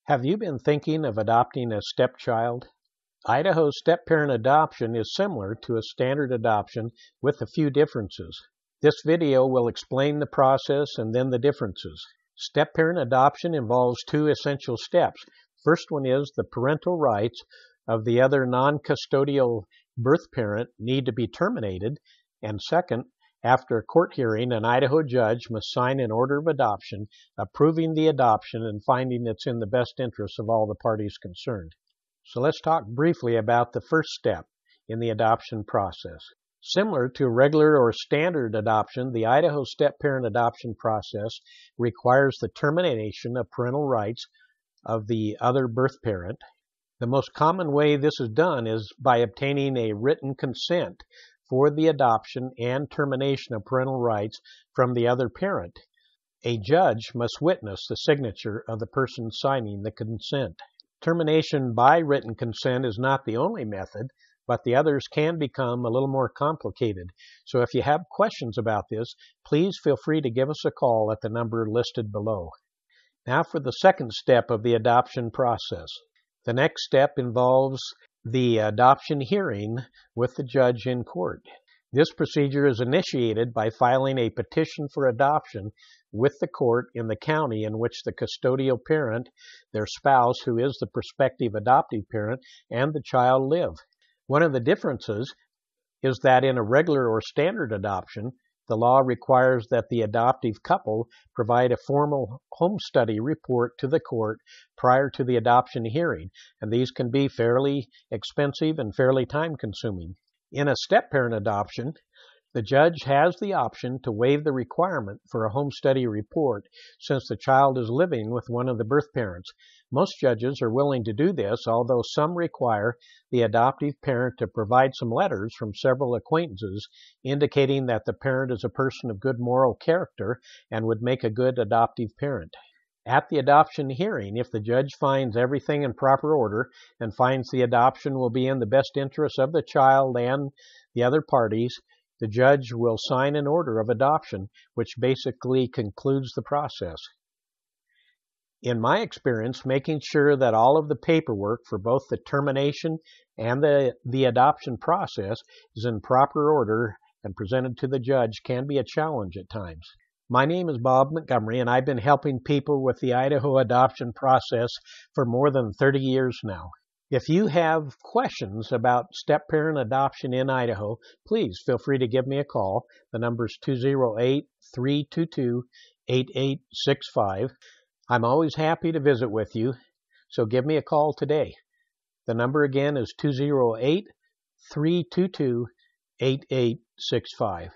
Have you been thinking of adopting a stepchild? Idaho Stepparent Adoption is similar to a standard adoption with a few differences. This video will explain the process and then the differences. Stepparent adoption involves two essential steps. First one is the parental rights of the other non-custodial birth parent need to be terminated, and second, after a court hearing, an Idaho judge must sign an order of adoption, approving the adoption and finding it's in the best interest of all the parties concerned. So let's talk briefly about the first step in the adoption process. Similar to regular or standard adoption, the Idaho Stepparent Adoption process requires the termination of parental rights of the other birth parent. The most common way this is done is by obtaining a written consent for the adoption and termination of parental rights from the other parent. A judge must witness the signature of the person signing the consent. Termination by written consent is not the only method, but the others can become a little more complicated. So if you have questions about this, please feel free to give us a call at the number listed below. Now for the second step of the adoption process. The next step involves the adoption hearing with the judge in court. This procedure is initiated by filing a petition for adoption with the court in the county in which the custodial parent, their spouse, who is the prospective adoptive parent, and the child live. One of the differences is that in a regular or standard adoption, the law requires that the adoptive couple provide a formal home study report to the court prior to the adoption hearing, and these can be fairly expensive and fairly time-consuming. In a step-parent adoption, the judge has the option to waive the requirement for a home study report since the child is living with one of the birth parents. Most judges are willing to do this, although some require the adoptive parent to provide some letters from several acquaintances indicating that the parent is a person of good moral character and would make a good adoptive parent. At the adoption hearing, if the judge finds everything in proper order and finds the adoption will be in the best interest of the child and the other parties, the judge will sign an order of adoption, which basically concludes the process. In my experience, making sure that all of the paperwork for both the termination and the adoption process is in proper order and presented to the judge can be a challenge at times. My name is Bob Montgomery, and I've been helping people with the Idaho adoption process for more than 30 years now. If you have questions about step-parent adoption in Idaho, please feel free to give me a call. The number is 208-322-8865. I'm always happy to visit with you, so give me a call today. The number again is 208-322-8865.